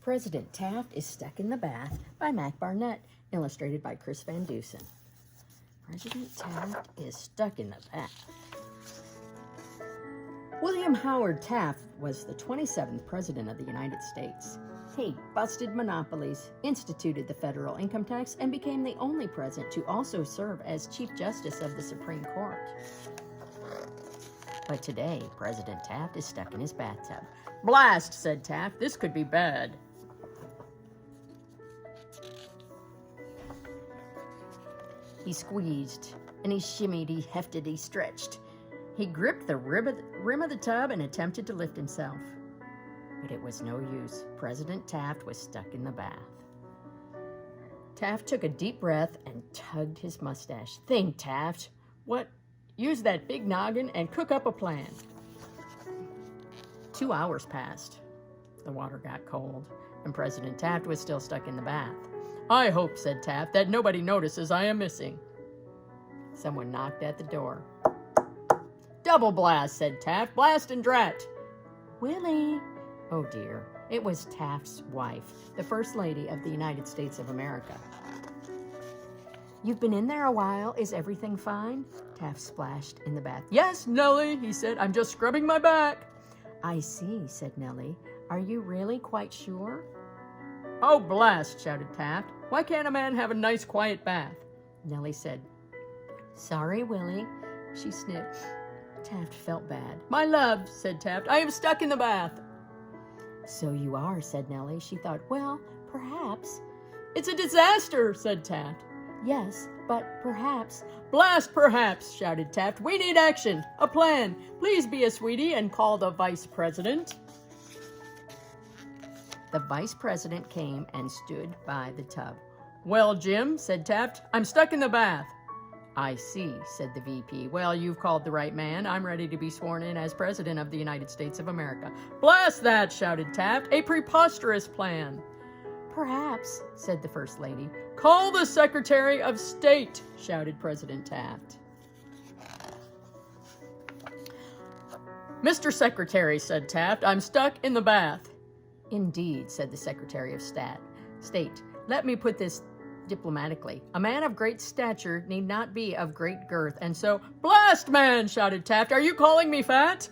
President Taft is Stuck in the Bath by Mac Barnett, illustrated by Chris Van Dusen. President Taft is stuck in the bath. William Howard Taft was the 27th President of the United States. He busted monopolies, instituted the federal income tax, and became the only president to also serve as Chief Justice of the Supreme Court. But today, President Taft is stuck in his bathtub. "Blast," said Taft, "this could be bad." He squeezed, and he shimmied, he hefted, he stretched. He gripped the rim of the tub and attempted to lift himself. But it was no use. President Taft was stuck in the bath. Taft took a deep breath and tugged his mustache. "Think, Taft. What? Use that big noggin and cook up a plan." 2 hours passed. The water got cold, and President Taft was still stuck in the bath. "I hope," said Taft, "that nobody notices I am missing." Someone knocked at the door. "Double blast," said Taft. "Blast and drat." "Willie." Oh dear, it was Taft's wife, the First Lady of the United States of America. "You've been in there a while. Is everything fine?" Taft splashed in the bath. "Yes, Nellie," he said. "I'm just scrubbing my back." "I see," said Nellie. "Are you really quite sure?" "Oh, blast," shouted Taft. "Why can't a man have a nice, quiet bath?" Nellie said, "Sorry, Willie." She sniffed. Taft felt bad. "My love," said Taft, "I am stuck in the bath." "So you are," said Nellie. She thought, well, perhaps. "It's a disaster," said Taft. "Yes, but perhaps." "Blast perhaps," shouted Taft. "We need action, a plan. Please be a sweetie and call the vice president." The vice president came and stood by the tub. "Well, Jim," said Taft, "I'm stuck in the bath." "I see," said the VP. "Well, you've called the right man. I'm ready to be sworn in as President of the United States of America." "Blast that," shouted Taft. "A preposterous plan." "Perhaps," said the First Lady. "Call the Secretary of State," shouted President Taft. "Mr. Secretary," said Taft, "I'm stuck in the bath." "Indeed," said the Secretary of State. "Let me put this diplomatically. A man of great stature need not be of great girth, and so—" "Blast, man!" shouted Taft. "Are you calling me fat?"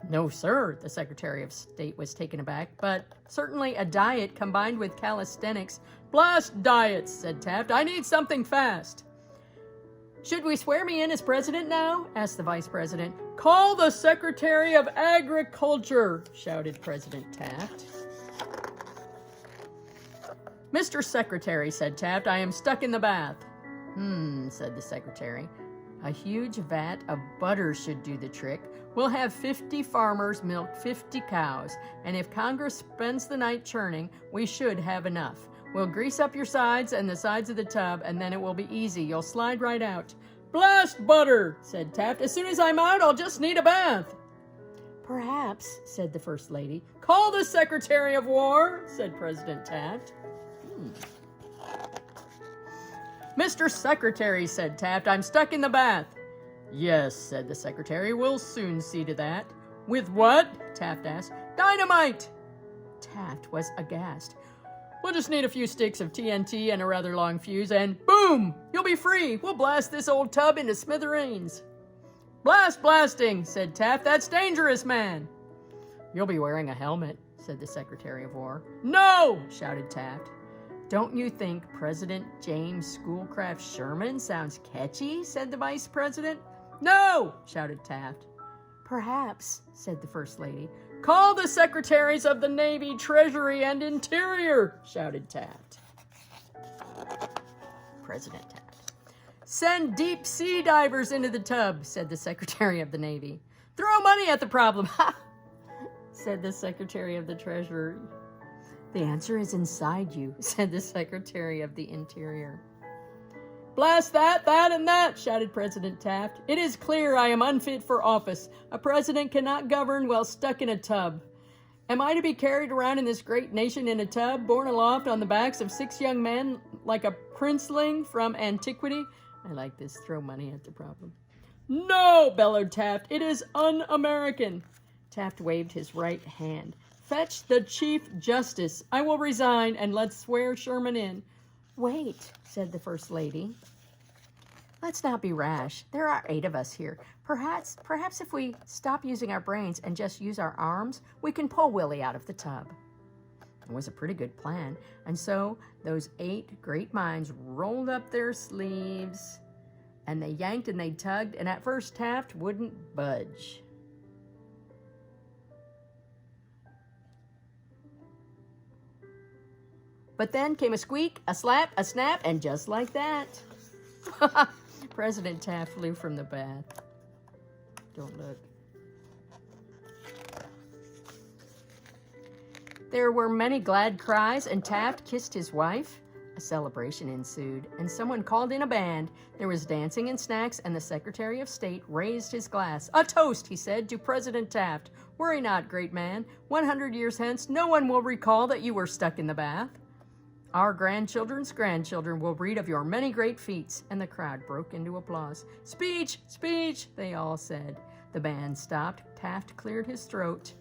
"No, sir," the Secretary of State was taken aback, "but certainly a diet combined with calisthenics—" "Blast diets," said Taft. "I need something fast." "Should we swear me in as president now?" asked the vice president. "Call the Secretary of Agriculture," shouted President Taft. "Mr. Secretary," said Taft, "I am stuck in the bath." Said the secretary. "A huge vat of butter should do the trick. We'll have 50 farmers milk 50 cows, and if Congress spends the night churning, we should have enough. We'll grease up your sides and the sides of the tub, and then it will be easy. You'll slide right out." "Blast butter," said Taft. "As soon as I'm out, I'll just need a bath." "Perhaps," said the First Lady. "Call the Secretary of War," said President Taft. "Mr. Secretary," said Taft, "I'm stuck in the bath." "Yes," said the secretary, "we'll soon see to that." "With what?" Taft asked. "Dynamite." Taft was aghast. "We'll just need a few sticks of TNT and a rather long fuse, and boom! You'll be free. We'll blast this old tub into smithereens." Blasting," said Taft. "That's dangerous, man." "You'll be wearing a helmet," said the Secretary of War. "No!" shouted Taft. "Don't you think President James Schoolcraft Sherman sounds catchy?" said the Vice President. "No!" shouted Taft. "Perhaps," said the First Lady. "Call the Secretaries of the Navy, Treasury, and Interior," shouted Taft. President Taft. "Send deep sea divers into the tub," said the Secretary of the Navy. "Throw money at the problem," said the Secretary of the Treasury. "The answer is inside you," said the Secretary of the Interior. "Blast that, and that," shouted President Taft. "It is clear I am unfit for office. A president cannot govern while stuck in a tub. Am I to be carried around in this great nation in a tub, borne aloft on the backs of 6 young men like a princeling from antiquity?" I like this, throw money at the problem. "No," bellowed Taft. "It is un-American." Taft waved his right hand. Fetch the Chief Justice. I will resign, and let's swear Sherman in. Wait, said the First Lady. Let's not be rash. There are 8 of us here. Perhaps if we stop using our brains and just use our arms, we can pull Willie out of the tub. It was a pretty good plan, and so those 8 great minds rolled up their sleeves, and they yanked and they tugged, and at first Taft wouldn't budge. But then came a squeak, a slap, a snap, and just like that, President Taft flew from the bath. Don't look. There were many glad cries, and Taft kissed his wife. A celebration ensued, and someone called in a band. There was dancing and snacks, and the Secretary of State raised his glass. A toast, he said, to President Taft. Worry not, great man. 100 years hence, no one will recall that you were stuck in the bath. Our grandchildren's grandchildren will read of your many great feats, and the crowd broke into applause. Speech, speech, they all said. The band stopped. Taft cleared his throat.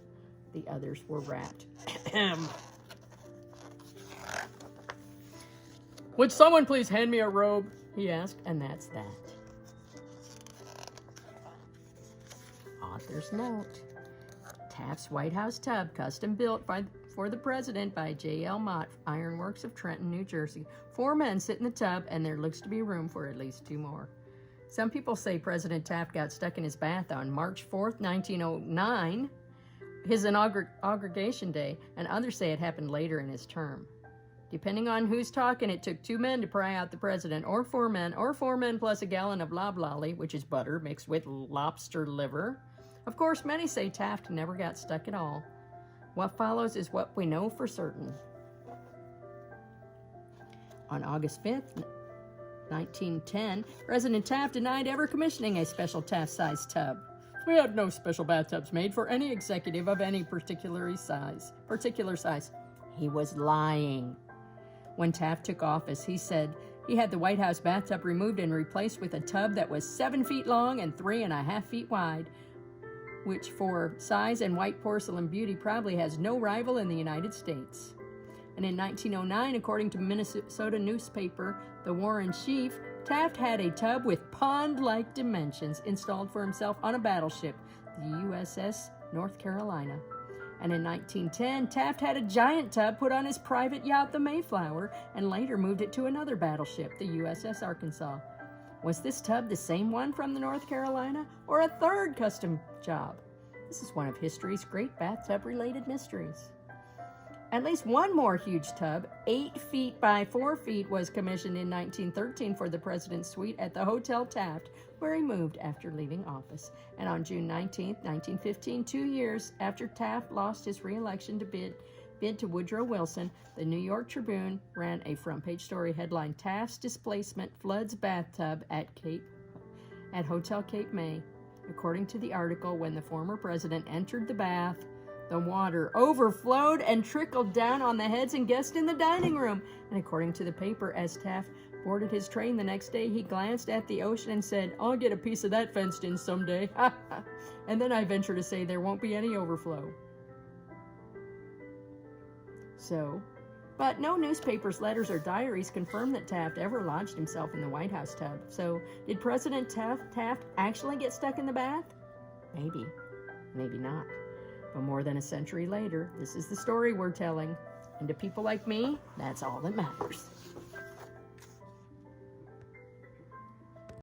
The others were rapt. Would someone please hand me a robe? He asked, and that's that. Author's note. Taft's White House tub, custom built for the president by J.L. Mott, Ironworks of Trenton, New Jersey. 4 men sit in the tub, and there looks to be room for at least 2 more. Some people say President Taft got stuck in his bath on March 4th, 1909, his inauguration day, and others say it happened later in his term. Depending on who's talking, it took 2 men to pry out the president, or 4 men plus a gallon of loblolly, which is butter mixed with lobster liver. Of course, many say Taft never got stuck at all. What follows is what we know for certain. On August 5th, 1910, President Taft denied ever commissioning a special Taft-sized tub. We had no special bathtubs made for any executive of any particular size. He was lying. When Taft took office, he said he had the White House bathtub removed and replaced with a tub that was 7 feet long and 3.5 feet wide, which for size and white porcelain beauty probably has no rival in the United States. And in 1909, according to Minnesota newspaper The War and Sheaf, Taft had a tub with pond-like dimensions installed for himself on a battleship, the USS North Carolina. And in 1910, Taft had a giant tub put on his private yacht, the Mayflower, and later moved it to another battleship, the USS Arkansas. Was this tub the same one from the North Carolina, or a third custom job? This is one of history's great bathtub-related mysteries. At least one more huge tub, 8 feet by 4 feet, was commissioned in 1913 for the President's suite at the Hotel Taft, where he moved after leaving office. And on June 19, 1915, 2 years after Taft lost his re-election to bid to Woodrow Wilson, the New York Tribune ran a front-page story headlined, Taft's Displacement Floods Bathtub at Hotel Cape May. According to the article, when the former president entered the bath, the water overflowed and trickled down on the heads and guests in the dining room. And according to the paper, as Taft boarded his train the next day, he glanced at the ocean and said, I'll get a piece of that fenced in someday. And then I venture to say there won't be any overflow. But no newspapers, letters, or diaries confirm that Taft ever lodged himself in the White House tub. So, did President Taft actually get stuck in the bath? Maybe. Maybe not. But more than a century later, this is the story we're telling. And to people like me, that's all that matters.